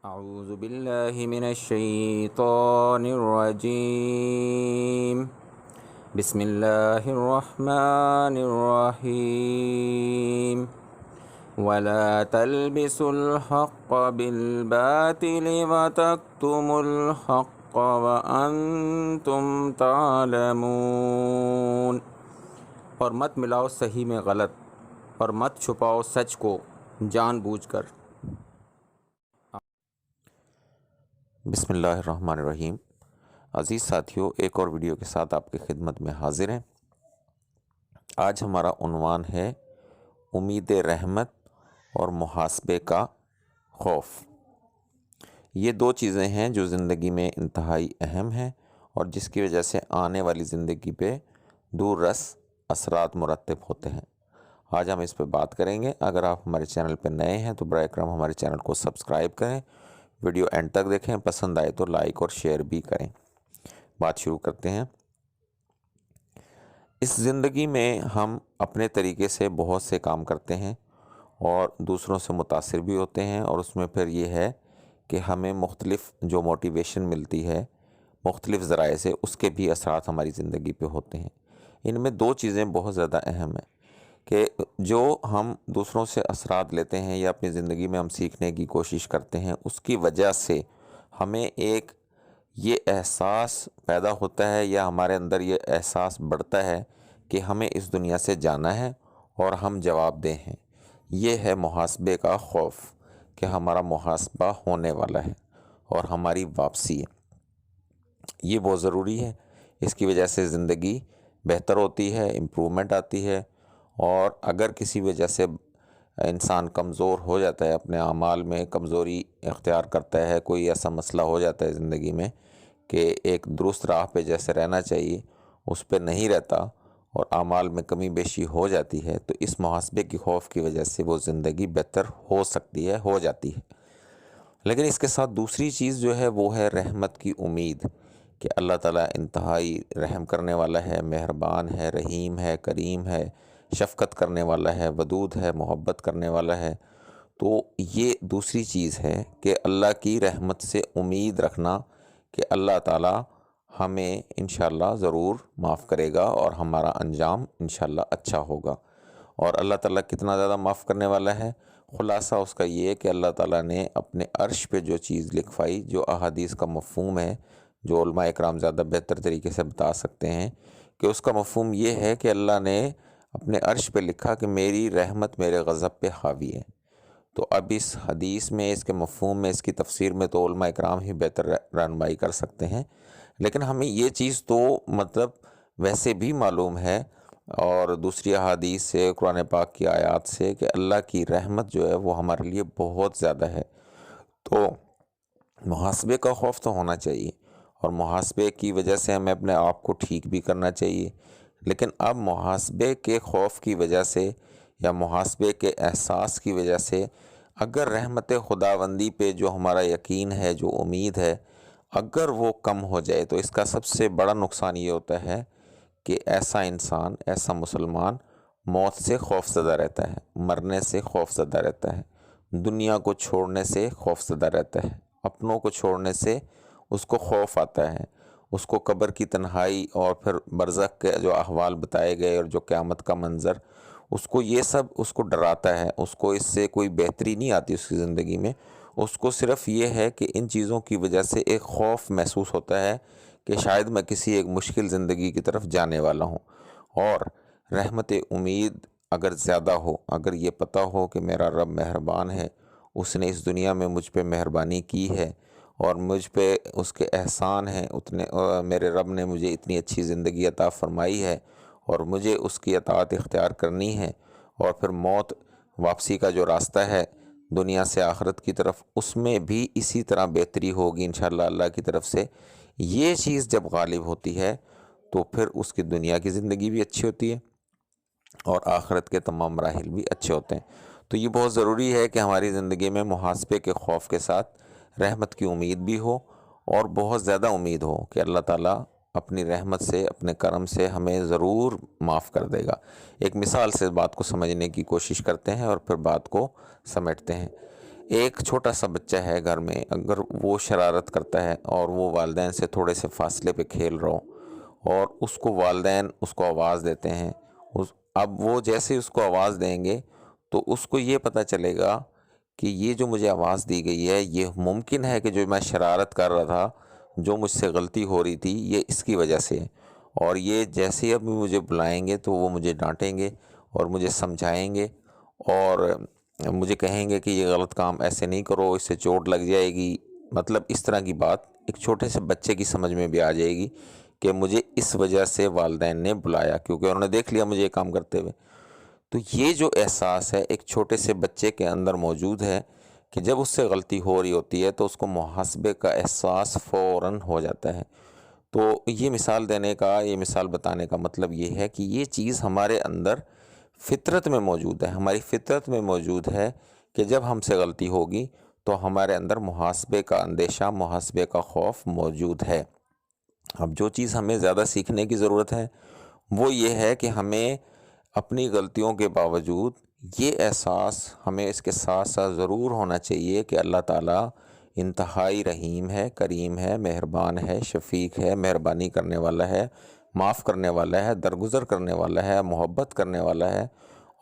أعوذ بالله من الشيطان الرجيم بسم الله الرحمن الرحيم ولا تلبسوا الحق بالباطل وتكتموا الحق وأنتم تعلمون، اور مت ملاؤ صحیح میں غلط، اور مت چھپاؤ سچ کو جان بوجھ کر۔ بسم اللہ الرحمن الرحیم۔ عزیز ساتھیوں، ایک اور ویڈیو کے ساتھ آپ کی خدمت میں حاضر ہیں۔ آج ہمارا عنوان ہے امید رحمت اور محاسبے کا خوف۔ یہ دو چیزیں ہیں جو زندگی میں انتہائی اہم ہیں اور جس کی وجہ سے آنے والی زندگی پہ دور رس اثرات مرتب ہوتے ہیں۔ آج ہم اس پہ بات کریں گے۔ اگر آپ ہمارے چینل پہ نئے ہیں تو براہ کرم ہمارے چینل کو سبسکرائب کریں، ویڈیو اینڈ تک دیکھیں، پسند آئے تو لائک اور شیئر بھی کریں۔ بات شروع کرتے ہیں۔ اس زندگی میں ہم اپنے طریقے سے بہت سے کام کرتے ہیں اور دوسروں سے متاثر بھی ہوتے ہیں، اور اس میں پھر یہ ہے کہ ہمیں مختلف جو موٹیویشن ملتی ہے مختلف ذرائع سے، اس کے بھی اثرات ہماری زندگی پہ ہوتے ہیں۔ ان میں دو چیزیں بہت زیادہ اہم ہیں کہ جو ہم دوسروں سے اثرات لیتے ہیں یا اپنی زندگی میں ہم سیکھنے کی کوشش کرتے ہیں، اس کی وجہ سے ہمیں ایک یہ احساس پیدا ہوتا ہے یا ہمارے اندر یہ احساس بڑھتا ہے کہ ہمیں اس دنیا سے جانا ہے اور ہم جواب دہ ہیں۔ یہ ہے محاسبے کا خوف کہ ہمارا محاسبہ ہونے والا ہے اور ہماری واپسی ہے۔ یہ بہت ضروری ہے، اس کی وجہ سے زندگی بہتر ہوتی ہے، امپرومنٹ آتی ہے، اور اگر کسی وجہ سے انسان کمزور ہو جاتا ہے، اپنے اعمال میں کمزوری اختیار کرتا ہے، کوئی ایسا مسئلہ ہو جاتا ہے زندگی میں کہ ایک درست راہ پہ جیسے رہنا چاہیے اس پہ نہیں رہتا اور اعمال میں کمی بیشی ہو جاتی ہے، تو اس محاسبے کی خوف کی وجہ سے وہ زندگی بہتر ہو سکتی ہے، ہو جاتی ہے۔ لیکن اس کے ساتھ دوسری چیز جو ہے وہ ہے رحمت کی امید، کہ اللہ تعالیٰ انتہائی رحم کرنے والا ہے، مہربان ہے، رحیم ہے، کریم ہے، شفقت کرنے والا ہے، ودود ہے، محبت کرنے والا ہے۔ تو یہ دوسری چیز ہے کہ اللہ کی رحمت سے امید رکھنا کہ اللہ تعالیٰ ہمیں انشاءاللہ ضرور معاف کرے گا اور ہمارا انجام انشاءاللہ اچھا ہوگا۔ اور اللہ تعالیٰ کتنا زیادہ معاف کرنے والا ہے؟ خلاصہ اس کا یہ ہے کہ اللہ تعالیٰ نے اپنے عرش پہ جو چیز لکھوائی، جو احادیث کا مفہوم ہے، جو علماء اکرام زیادہ بہتر طریقے سے بتا سکتے ہیں، کہ اس کا مفہوم یہ ہے کہ اللہ نے اپنے عرش پہ لکھا کہ میری رحمت میرے غضب پہ حاوی ہے۔ تو اب اس حدیث میں، اس کے مفہوم میں، اس کی تفسیر میں تو علماء اکرام ہی بہتر رہنمائی کر سکتے ہیں، لیکن ہمیں یہ چیز تو مطلب ویسے بھی معلوم ہے اور دوسری احادیث سے، قرآن پاک کی آیات سے، کہ اللہ کی رحمت جو ہے وہ ہمارے لیے بہت زیادہ ہے۔ تو محاسبے کا خوف تو ہونا چاہیے، اور محاسبے کی وجہ سے ہمیں اپنے آپ کو ٹھیک بھی کرنا چاہیے، لیکن اب محاسبے کے خوف کی وجہ سے یا محاسبے کے احساس کی وجہ سے اگر رحمت خداوندی پہ جو ہمارا یقین ہے، جو امید ہے، اگر وہ کم ہو جائے تو اس کا سب سے بڑا نقصان یہ ہوتا ہے کہ ایسا انسان، ایسا مسلمان موت سے خوف زدہ رہتا ہے، مرنے سے خوف زدہ رہتا ہے، دنیا کو چھوڑنے سے خوف زدہ رہتا ہے، اپنوں کو چھوڑنے سے اس کو خوف آتا ہے، اس کو قبر کی تنہائی اور پھر برزخ کے جو احوال بتائے گئے اور جو قیامت کا منظر، اس کو یہ سب اس کو ڈراتا ہے، اس کو اس سے کوئی بہتری نہیں آتی اس کی زندگی میں۔ اس کو صرف یہ ہے کہ ان چیزوں کی وجہ سے ایک خوف محسوس ہوتا ہے کہ شاید میں کسی ایک مشکل زندگی کی طرف جانے والا ہوں۔ اور رحمت امید اگر زیادہ ہو، اگر یہ پتہ ہو کہ میرا رب مہربان ہے، اس نے اس دنیا میں مجھ پہ مہربانی کی ہے اور مجھ پہ اس کے احسان ہیں، میرے رب نے مجھے اتنی اچھی زندگی عطا فرمائی ہے اور مجھے اس کی اطاعت اختیار کرنی ہے، اور پھر موت، واپسی کا جو راستہ ہے دنیا سے آخرت کی طرف، اس میں بھی اسی طرح بہتری ہوگی انشاءاللہ اللہ کی طرف سے۔ یہ چیز جب غالب ہوتی ہے تو پھر اس کی دنیا کی زندگی بھی اچھی ہوتی ہے اور آخرت کے تمام مراحل بھی اچھے ہوتے ہیں۔ تو یہ بہت ضروری ہے کہ ہماری زندگی میں محاسبے کے خوف کے ساتھ رحمت کی امید بھی ہو، اور بہت زیادہ امید ہو کہ اللہ تعالیٰ اپنی رحمت سے، اپنے کرم سے ہمیں ضرور معاف کر دے گا۔ ایک مثال سے بات کو سمجھنے کی کوشش کرتے ہیں اور پھر بات کو سمیٹتے ہیں۔ ایک چھوٹا سا بچہ ہے گھر میں، اگر وہ شرارت کرتا ہے اور وہ والدین سے تھوڑے سے فاصلے پہ کھیل رہا ہو اور اس کو والدین اس کو آواز دیتے ہیں، اب وہ جیسے اس کو آواز دیں گے تو اس کو یہ پتہ چلے گا کہ یہ جو مجھے آواز دی گئی ہے، یہ ممکن ہے کہ جو میں شرارت کر رہا تھا، جو مجھ سے غلطی ہو رہی تھی، یہ اس کی وجہ سے ہے، اور یہ جیسے ہی اب مجھے بلائیں گے تو وہ مجھے ڈانٹیں گے اور مجھے سمجھائیں گے اور مجھے کہیں گے کہ یہ غلط کام ایسے نہیں کرو، اس سے چوٹ لگ جائے گی۔ مطلب اس طرح کی بات ایک چھوٹے سے بچے کی سمجھ میں بھی آ جائے گی کہ مجھے اس وجہ سے والدین نے بلایا، کیونکہ انہوں نے دیکھ لیا مجھے یہ کام کرتے ہوئے۔ تو یہ جو احساس ہے ایک چھوٹے سے بچے کے اندر موجود ہے کہ جب اس سے غلطی ہو رہی ہوتی ہے تو اس کو محاسبے کا احساس فوراً ہو جاتا ہے۔ تو یہ مثال دینے کا، یہ مثال بتانے کا مطلب یہ ہے کہ یہ چیز ہمارے اندر فطرت میں موجود ہے، ہماری فطرت میں موجود ہے کہ جب ہم سے غلطی ہوگی تو ہمارے اندر محاسبے کا اندیشہ، محاسبے کا خوف موجود ہے۔ اب جو چیز ہمیں زیادہ سیکھنے کی ضرورت ہے وہ یہ ہے کہ ہمیں اپنی غلطیوں کے باوجود یہ احساس ہمیں اس کے ساتھ ساتھ ضرور ہونا چاہیے کہ اللہ تعالیٰ انتہائی رحیم ہے، کریم ہے، مہربان ہے، شفیق ہے، مہربانی کرنے والا ہے، معاف کرنے والا ہے، درگزر کرنے والا ہے، محبت کرنے والا ہے،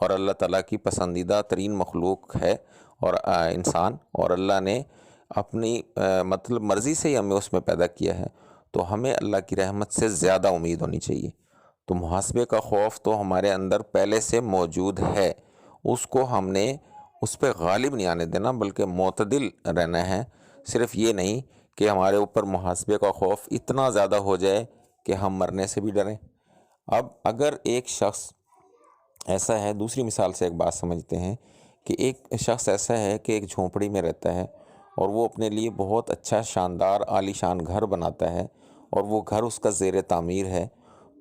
اور اللہ تعالیٰ کی پسندیدہ ترین مخلوق ہے اور انسان، اور اللہ نے اپنی مطلب مرضی سے ہی ہمیں اس میں پیدا کیا ہے، تو ہمیں اللہ کی رحمت سے زیادہ امید ہونی چاہیے۔ تو محاسبے کا خوف تو ہمارے اندر پہلے سے موجود ہے، اس کو ہم نے اس پہ غالب نہیں آنے دینا، بلکہ معتدل رہنا ہے۔ صرف یہ نہیں کہ ہمارے اوپر محاسبے کا خوف اتنا زیادہ ہو جائے کہ ہم مرنے سے بھی ڈریں۔ اب اگر ایک شخص ایسا ہے، دوسری مثال سے ایک بات سمجھتے ہیں کہ ایک شخص ایسا ہے کہ ایک جھونپڑی میں رہتا ہے اور وہ اپنے لیے بہت اچھا شاندار عالی شان گھر بناتا ہے اور وہ گھر اس کا زیر تعمیر ہے،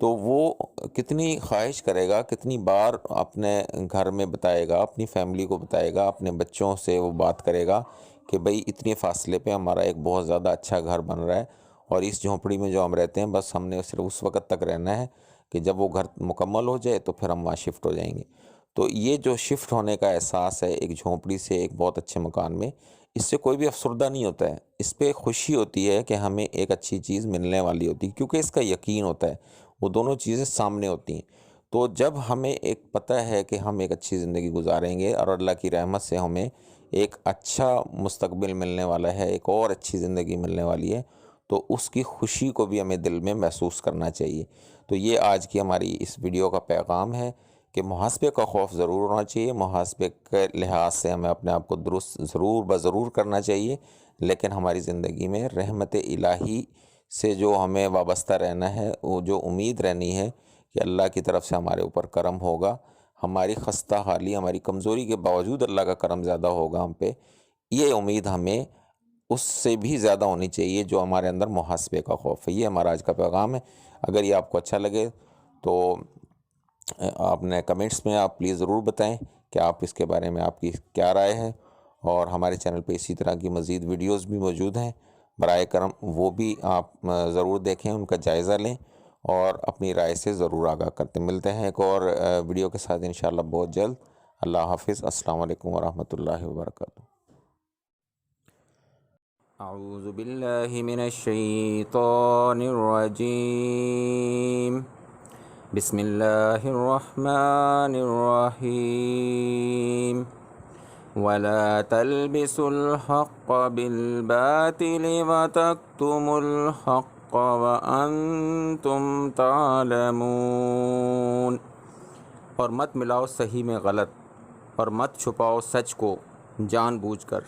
تو وہ کتنی خواہش کرے گا، کتنی بار اپنے گھر میں بتائے گا، اپنی فیملی کو بتائے گا، اپنے بچوں سے وہ بات کرے گا کہ بھئی اتنے فاصلے پہ ہمارا ایک بہت زیادہ اچھا گھر بن رہا ہے اور اس جھونپڑی میں جو ہم رہتے ہیں بس ہم نے صرف اس وقت تک رہنا ہے کہ جب وہ گھر مکمل ہو جائے تو پھر ہم وہاں شفٹ ہو جائیں گے۔ تو یہ جو شفٹ ہونے کا احساس ہے ایک جھونپڑی سے ایک بہت اچھے مکان میں، اس سے کوئی بھی افسردہ نہیں ہوتا ہے، اس پہ خوشی ہوتی ہے کہ ہمیں ایک اچھی چیز ملنے والی ہوتی ہے، کیونکہ اس کا یقین ہوتا ہے، وہ دونوں چیزیں سامنے ہوتی ہیں۔ تو جب ہمیں ایک پتہ ہے کہ ہم ایک اچھی زندگی گزاریں گے اور اللہ کی رحمت سے ہمیں ایک اچھا مستقبل ملنے والا ہے، ایک اور اچھی زندگی ملنے والی ہے، تو اس کی خوشی کو بھی ہمیں دل میں محسوس کرنا چاہیے۔ تو یہ آج کی ہماری اس ویڈیو کا پیغام ہے کہ محاسبے کا خوف ضرور ہونا چاہیے، محاسبے کے لحاظ سے ہمیں اپنے آپ کو درست ضرور بضرور کرنا چاہیے، لیکن ہماری زندگی میں رحمت الہی سے جو ہمیں وابستہ رہنا ہے، وہ جو امید رہنی ہے کہ اللہ کی طرف سے ہمارے اوپر کرم ہوگا، ہماری خستہ حالی، ہماری کمزوری کے باوجود اللہ کا کرم زیادہ ہوگا ہم پہ، یہ امید ہمیں اس سے بھی زیادہ ہونی چاہیے جو ہمارے اندر محاسبے کا خوف ہے۔ یہ ہمارا آج کا پیغام ہے۔ اگر یہ آپ کو اچھا لگے تو آپ نے کمنٹس میں آپ پلیز ضرور بتائیں کہ آپ اس کے بارے میں آپ کی کیا رائے ہے، اور ہمارے چینل پہ اسی طرح کی مزید ویڈیوز بھی موجود ہیں، برائے کرم وہ بھی آپ ضرور دیکھیں، ان کا جائزہ لیں اور اپنی رائے سے ضرور آگاہ کرتے۔ ملتے ہیں ایک اور ویڈیو کے ساتھ انشاءاللہ بہت جلد۔ اللہ حافظ۔ السلام علیکم ورحمۃ اللہ وبرکاتہ۔ اعوذ باللہ من الشیطان الرجیم، بسم اللہ الرحمن الرحیم، ولا تلبسوا الحق بالباطل وتكتموا الحق وانتم تعلمون۔ اور مت ملاؤ صحیح میں غلط، اور مت چھپاؤ سچ کو جان بوجھ کر۔